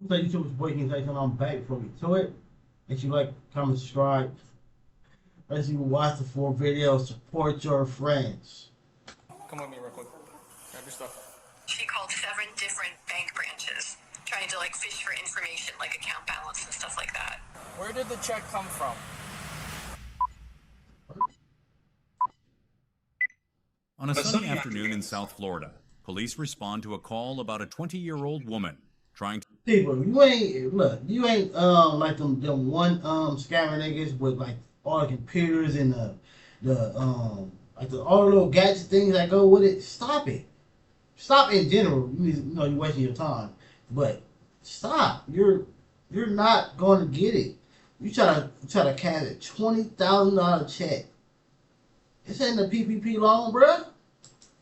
So you took breaking things on back before we to it. If you like, comment, subscribe. As you watch the full video, support your friends. Come with me real quick. Grab your stuff. She called 7 different bank branches, trying to like fish for information like account balance and stuff like that. Where did the check come from? On a sunny afternoon in South Florida, police respond to a call about a 20-year-old woman trying to... People, you ain't like them one scammer niggas with like all the computers and all the little gadget things that go with it. Stop it. Stop in general. You're wasting your time. But stop. You're not going to get it. You try to cash a $20,000 check. This ain't a PPP loan, bruh.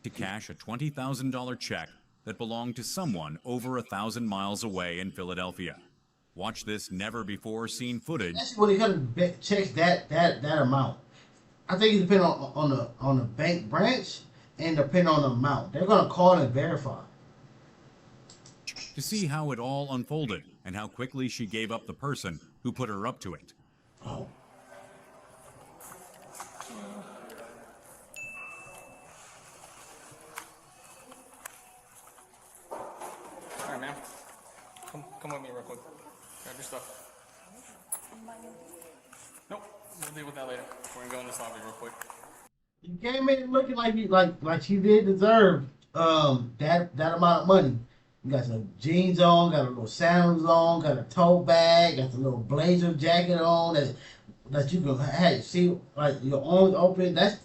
to cash a $20,000 check that belonged to someone over 1,000 miles away in Philadelphia. Watch this never-before-seen footage. That's when it comes to checks that amount. I think it depends on the bank branch and depending on the amount. They're gonna call and verify. To see how it all unfolded and how quickly she gave up the person who put her up to it. Oh. All right, ma'am. Come with me real quick. Grab your stuff. Nope. We'll deal with that later. We're gonna go in this lobby real quick. You came in looking like she did deserve that amount of money. You got some jeans on, got a little sandals on, got a tote bag, got the little blazer jacket on that you can see like your arms open. That's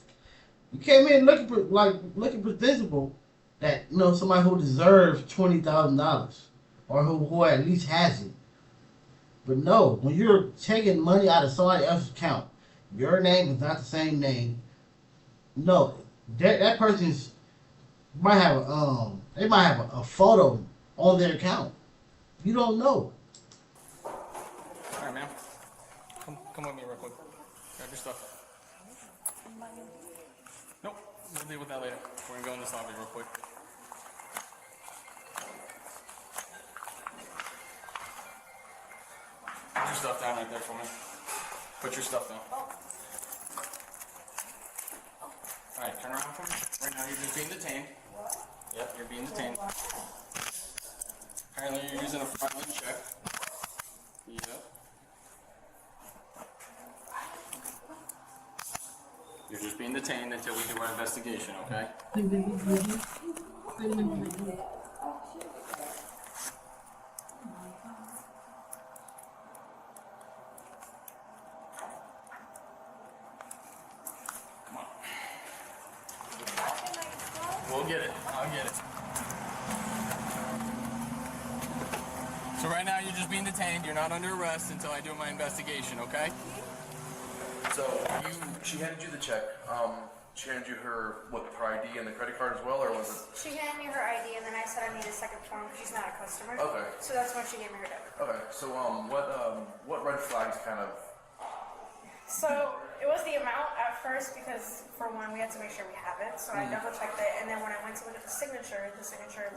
you came in looking presentable. That somebody who deserves $20,000 or who at least has it. But no, when you're taking money out of somebody else's account, your name is not the same name. No, that person's might have they might have a photo on their account. You don't know. All right, ma'am. Come with me real quick. Grab your stuff. Nope. We'll deal with that later. We're gonna go in this lobby real quick. Put your stuff down right there for me. Put your stuff down. Alright, turn around for me. Right now you're just being detained. Yep, you're being detained. Apparently you're using a fraudulent check. Yep. You're just being detained until we do our investigation, okay? We'll get it. I'll get it. So right now you're just being detained. You're not under arrest until I do my investigation, okay? So she handed you the check. She handed you her ID and the credit card as well, or was it? She handed me her ID, and then I said I need a second form because she's not a customer. Okay. So that's when she gave me her debit card. Okay. So what red flags kind of? So it was the amount at first because for one we had to make sure we have it. So I double checked it, and then when I went to look at the signature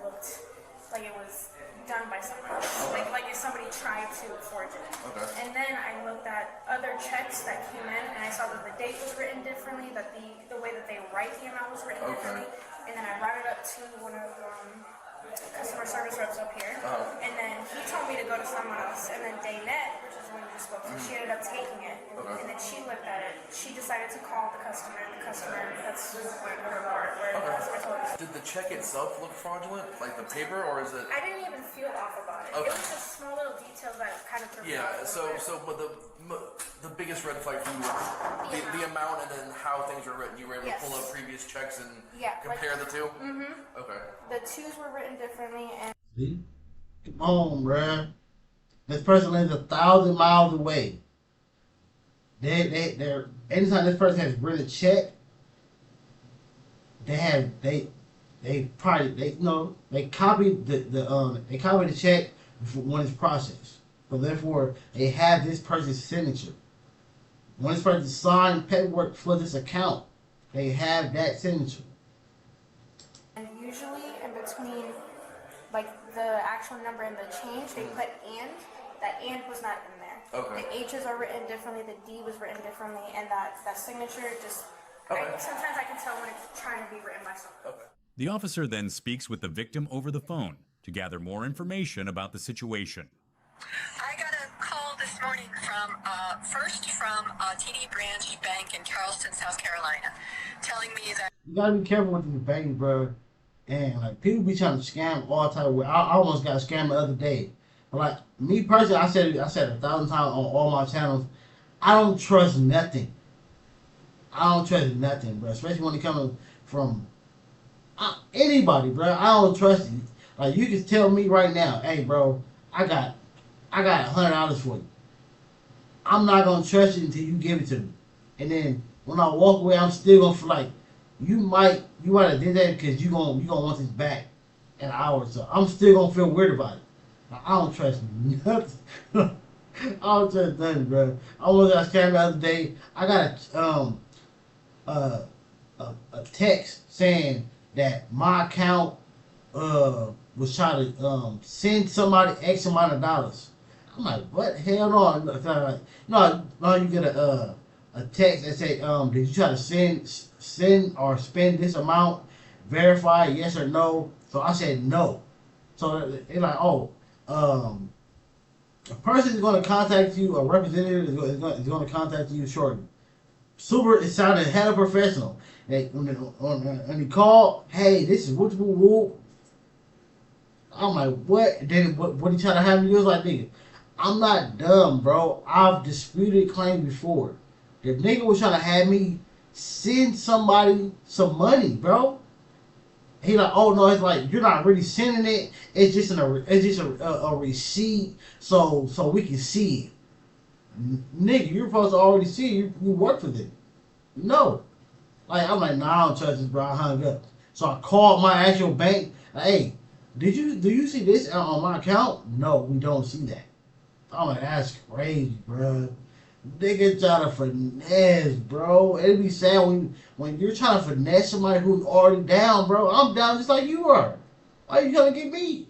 looked like it was done by someone else. Like if somebody tried to forge it. Okay. And then I looked at other checks that came in, and I saw that the date was written differently, that the way that they write the amount was written differently. And then I brought it up to one of customer service reps up here, and then he told me to go to someone else, and then Daynette, which is the one you just spoke to, she ended up taking it, and then she looked at it. She decided to call the customer, and the customer, that's like her part, where the customer told us. Did the check itself look fraudulent, like the paper, or is it? I didn't even feel off about it. Okay. It was just small little details that kind of threw me Yeah. off a little bit. But the biggest red flag for you was the amount and then how things were written. You were able to pull up previous checks and compare the two. Mm-hmm. Okay. The twos were written differently, and See? Come on, bruh. This person lives 1,000 miles away. They're anytime this person has written a check, they copied the check when it's processed. So therefore they have this person's signature. When this person signed paperwork for this account, they have that signature. usually in between like the actual number and the change, they put and. That and was not in there. Okay. The H's are written differently, the D was written differently, and that signature just, sometimes I can tell when it's trying to be written by someone. Okay. The officer then speaks with the victim over the phone to gather more information about the situation. I got a call this morning from TD Branch Bank in Charleston, South Carolina, telling me that you gotta be careful with these banks, bro. And like people be trying to scam all type of way. I almost got scammed the other day. But like me personally, I said 1,000 times on all my channels. I don't trust nothing. I don't trust nothing, bro. Especially when it comes from anybody, bro. I don't trust you. Like you can tell me right now, hey, bro, I got $100 for you. I'm not gonna trust you until you give it to me. And then when I walk away, I'm still gonna feel like you might have did that because you gonna want this back in an hour or so. I'm still gonna feel weird about it. I don't trust nothing. I don't trust nothing, bro. I almost got scammed the other day. I got a text saying that my account was trying to send somebody X amount of dollars. I'm like, what? Hell no! No, you get a text that say, did you try to send or spend this amount? Verify yes or no. So I said no. So they're like, oh, a person is going to contact you. A representative is going to contact you shortly. It sounded hella professional. When he called, hey, this is whoop whoop whoop. I'm like, what? Then what he trying to have me do? I was like, nigga, I'm not dumb, bro. I've disputed claims before. The nigga was trying to have me send somebody some money, bro. He like, oh no, it's like you're not really sending it. It's just a receipt, so we can see it. Nigga, you're supposed to already see it. You work for them. No, like I'm like, nah, I don't trust this, bro. I hung up. So I called my actual bank. Like, hey, do you see this on my account? No, we don't see that. I'm like, that's crazy, bro. Nigga trying to finesse, bro. It'd be sad when you're trying to finesse somebody who's already down, bro. I'm down just like you are. Why are you trying to get me?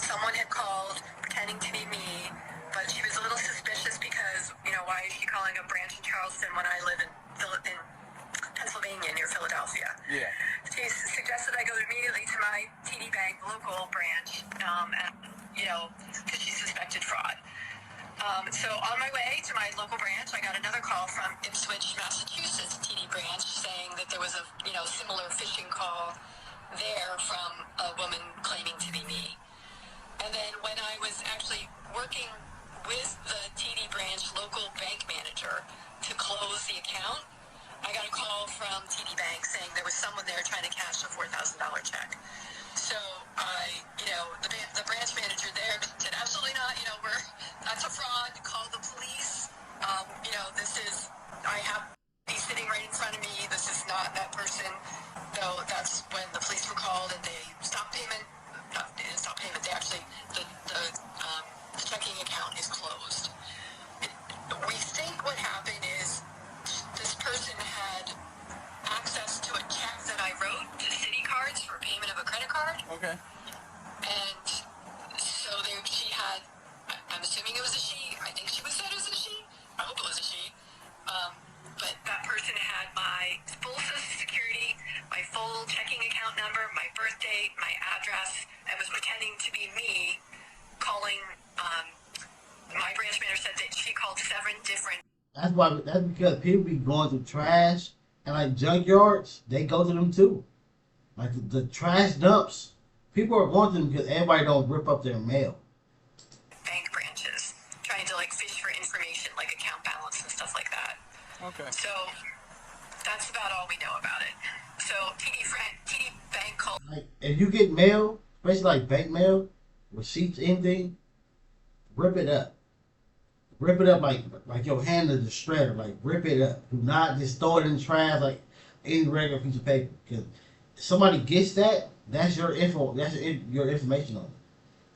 someone had called pretending to be me, but she was a little suspicious because, why is she calling a branch in Charleston when I live in Pennsylvania near Philadelphia? Yeah. She suggested I go immediately to my TD Bank local branch, because she suspected fraud. So on my way to my local branch, I got another call from Ipswich, Massachusetts TD branch saying that there was a similar phishing call there from a woman claiming to be me. And then when I was actually working with the TD branch local bank manager to close the account, I got a call from TD Bank saying there was someone there trying to cash a $4,000 check. So the branch manager there said, absolutely not, that's a fraud, call the police. I have he's sitting right in front of me, this is not that person. So that's when the police were called and they stopped payment. They didn't stop payment, they actually, the checking account is closed. We think what happened is this person had access to a check that I wrote to Citi cards for payment of a credit card. Okay. And so she had, I'm assuming it was a she. I think she said it was a she. I hope it was a she. But that person had my full Social Security, my full checking account number, my birth date, my address, and was pretending to be me calling. My branch manager said that she called 7 different. That's because people be going through trash and like junkyards. They go to them too. Like the trash dumps. People are going to them because everybody don't rip up their mail. Bank branches trying to fish for information like account balance and stuff like that. Okay. So that's about all we know about it. So TD Bank called. Like if you get mail, especially like bank mail, receipts, anything, rip it up. Rip it up like your hand is a shredder. Like rip it up. Do not just throw it in the trash like any regular piece of paper. Because if somebody gets that, that's your info. That's your information on it.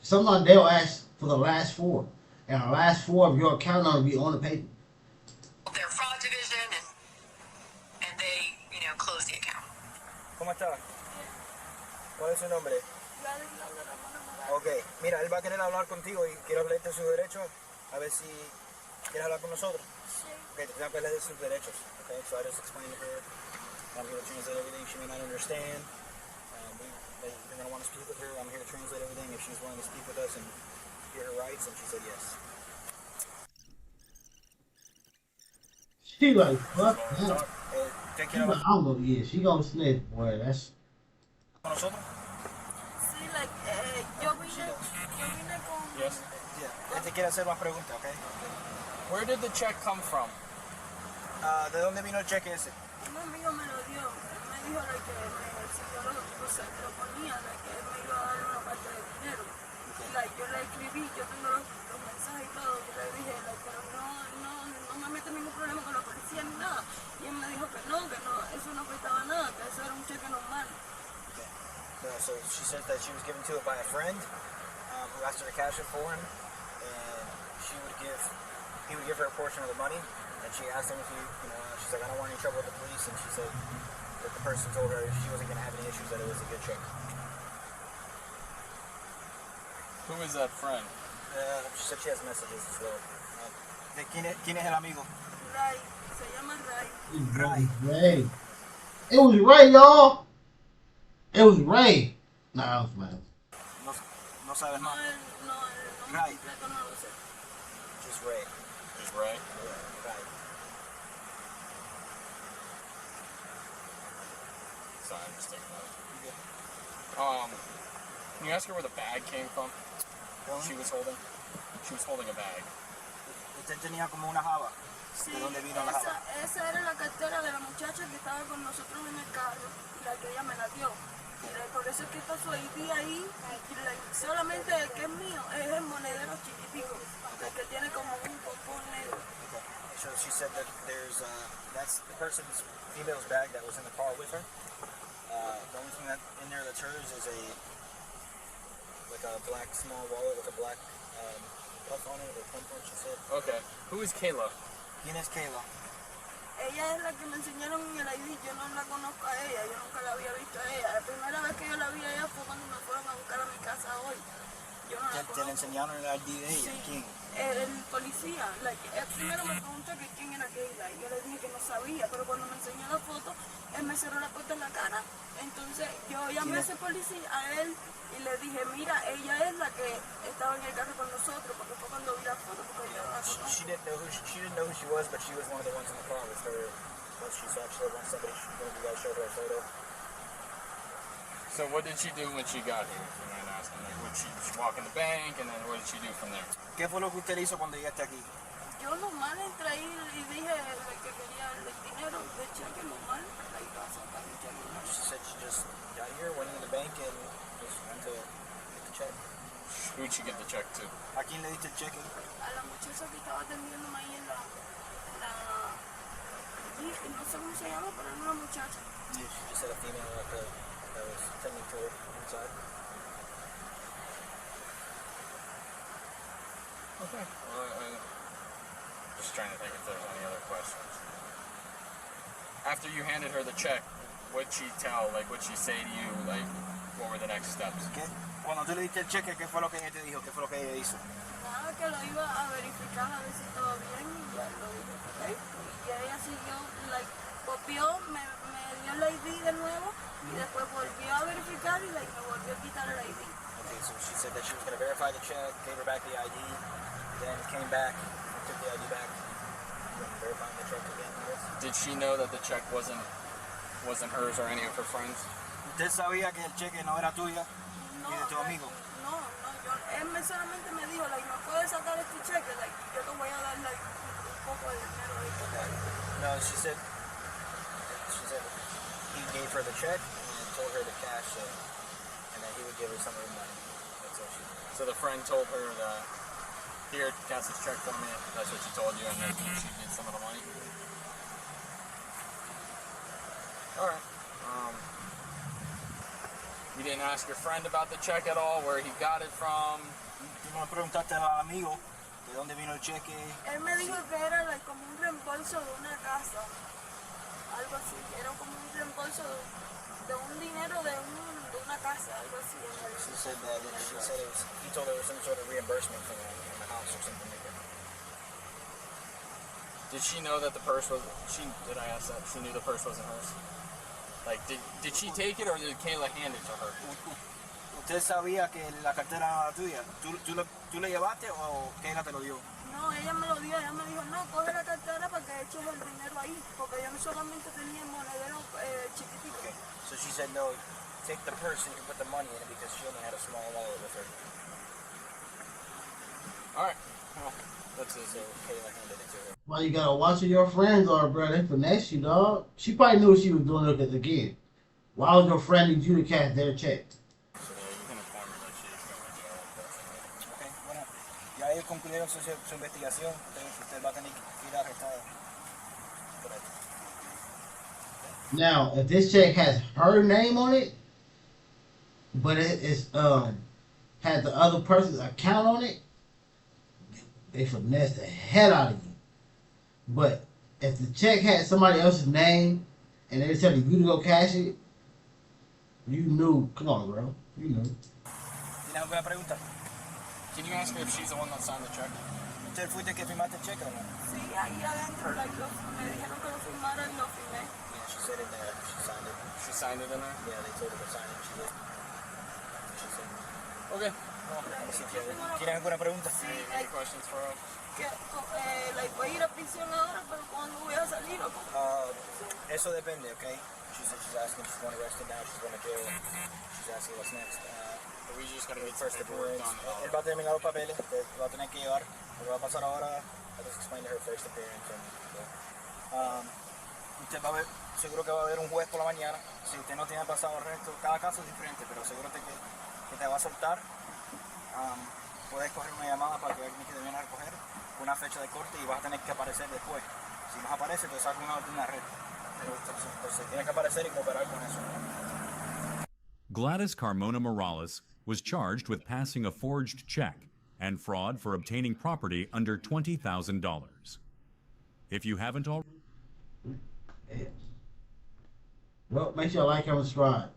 Sometimes they'll ask for the last 4, and the last 4 of your account number will be on the paper. Their fraud division, and they closed the account. ¿Cómo está? ¿Cuál es su nombre? Ok, mira, él va a querer hablar contigo y quiero hablarte de sus derechos, a ver si quieres hablar con nosotros. Sí. Ok, te tengo que hablar de sus derechos. Okay, so I just explained to her. I'm here to translate everything. She may not understand. They're going to want to speak with her. I'm here to translate everything. If she's willing to speak with us and hear her rights, and she said yes. She like, fuck that. ¿Qué She quiere like, hablar I don't know, yeah, she gonna snitch, boy. That's con nosotros? Sí, like, yo vine con... Yes. Yeah. Él te quiere hacer más preguntas, ¿ok? Where did the check come from? ¿De dónde vino el cheque ese? Un amigo me lo dio. Él me dijo like, que si yo lo ponía, like, que él me iba a dar una parte de dinero. Like, yo le escribí, yo tengo los mensajes y todo. Yo le dije, like, pero no me meto en ningún problema con la policía ni nada. Y él me dijo que no, eso no afectaba nada, que eso era un cheque normal. So she said that she was given to it by a friend who asked her to cash it for him, and he would give her a portion of the money. And she asked him if she's like, I don't want any trouble with the police, and she said that the person told her she wasn't going to have any issues, that it was a good check. Who is that friend? She said she has messages as well. ¿Quién es el amigo? Ray, se llama Ray. Ray. It was Ray, y'all. It was Ray. Nah, man. No sabes No, más. el nombre Ray. completo no lo sé. Just Ray. Just Ray? Yeah, Ray. Sorry, I'm just taking notes. Can you ask her where the bag came from? She was holding? She was holding a bag. Usted tenía como una java. Sí, ¿De dónde vino la java? esa era la cartera de la muchacha que estaba con nosotros en el carro y la que ella me la dio. Por eso es que está su ID ahí, y solamente el que es mío es el monedero chiquitico, el que tiene como un pompón negro. So she said that that's the person's female's bag that was in the car with her. The only thing in there that's hers is a black small wallet with a black puff on it, or pump on, she said. Okay. Who is Kayla? ¿Quién es Kayla? Ella es la que me enseñaron en el ID, yo no la conozco a ella, yo nunca la había visto a ella. La primera vez que yo la vi a ella fue cuando me fueron a buscar a mi casa hoy. Yo no la ¿Te le conozco. enseñaron el ID de ella? Sí, ¿Quién? el policía. Él primero me preguntó que quién era Keila y yo le dije que no sabía, pero cuando me enseñó la foto, él me cerró la puerta en la cara. Entonces yo llamé a ese policía, a él, y le dije, mira, ella es la que estaba en el carro con nosotros, porque fue cuando vi la foto, porque yo no la conozco. She didn't know who she was, but she was one of the ones in the car with her. Once she saw one of you guys showed her a photo. So what did she do when she got here? If you mind asking. Like, would she walk in the bank, and then what did she do from there? ¿Qué fue lo que usted hizo cuando llegaste aquí? Yo normal entré ahí y dije que quería el dinero de cheque normal, la iba a sacar el cheque normal. She said she just got here, went in the bank, and just went to get the check. Who'd she give the check to? ¿A quién le diste el cheque? A la muchacha que estaba atendiéndome ahí en la y no sé cómo se llama, pero era una muchacha. She just had a female that was tending to her inside. Okay. Just trying to think if there's any other questions. After you handed her the check, what'd she tell? Like, what'd she say to you? Like, what were the next steps? ¿Qué? Cuando tú le diste el cheque, ¿qué fue lo que ella te dijo? ¿Qué fue lo que ella hizo? Nada, que lo iba a verificar a ver si todo bien y ya lo dije perfecto. Y ella siguió, copió, me dio el ID de nuevo y después volvió a verificar y me volvió a quitar el ID. Okay, so she said that she was going to verify the check, gave her back the ID, then came back, took the ID back, then verifying the check again, I guess. Did she know that the check wasn't hers or any of her friends? ¿Usted sabía que el cheque no era tuya No, y de tu amigo? No, él solamente me dijo, no puedes sacar este cheque, yo te voy a dar un poco de dinero ahí. Okay. No, she said he gave her the check and told her to cash it, and that he would give her some of the money. That's all she did. So the friend told her that, here, cash this check for me. That's what she told you, and then she did some of the money. All right. You didn't ask your friend about the check at all, where he got it from? Tú no le preguntaste al amigo de dónde vino el cheque. Él me dijo que era como un reembolso de una casa, algo así, era como un reembolso de un dinero de She said that he told her it was some sort of reimbursement from the house or something like that. Did she know that the purse was? Did I ask that? She knew the purse wasn't hers. Like, did she take it or did Kayla hand it to her? ¿Usted sabía que la cartera era tuya? ¿Tú le llevaste o Kayla te lo dio? No, ella me lo dio, ella me dijo, no, coge la cartera para que eches el dinero ahí, porque yo solamente tenía el monedero chiquitito. Okay. So she said, no, take the purse and you can put the money in it because she only had a small wallet with her. Alright. Well, that's it. So Kayla handed it to her. Well, you gotta watch who your friends are, bro. They finesse you, dog. She probably knew what she was doing because, again, why would your friend need you to cash their check? So yeah, you can inform her that she's going to jail. Okay, bueno, ya ellos concluyeron su investigación, entonces usted va a tener que ir arrestada. Now, if this check has her name on it, but it's had the other person's account on it, they finesse the hell out of you. But if the check had somebody else's name and they were telling you to go cash it, you knew. Come on, bro. You knew. ¿Tiene alguna pregunta? Can you ask her if she's the one that signed the check? ¿Usted fuiste que firmaste el cheque o no? Sí, ahí adentro, me dijeron que lo firmara y lo firmé. Yeah, she said it there. She signed it. She signed it in there? Yeah, they told her to sign it. She did. She said. Okay. ¿Tienes alguna pregunta? Any questions for her? Voy a ir a prisión ahora, pero ¿cuándo voy a salir? Eso depende, okay? She's asking, she's going arrested now, she's going to jail. She's asking what's next. But we just gotta get First the paperwork appearance. done. Él va a terminar los papeles, lo va a tener que llevar. Lo que va a pasar ahora, I just explained to her first appearance. Usted va a ver, seguro que va a haber un juez por la mañana. Si usted no tiene pasado arresto, cada caso es diferente, pero seguro que te va a soltar. Puedes coger una llamada para que alguien que te viene a recoger, una fecha de corte y vas a tener que aparecer después. Si no aparece, te saca una orden de arresto. Entonces tienes que aparecer y cooperar con eso. Gladys Carmona Morales was charged with passing a forged check and fraud for obtaining property under $20,000. If you haven't already... Well, make sure you like and subscribe.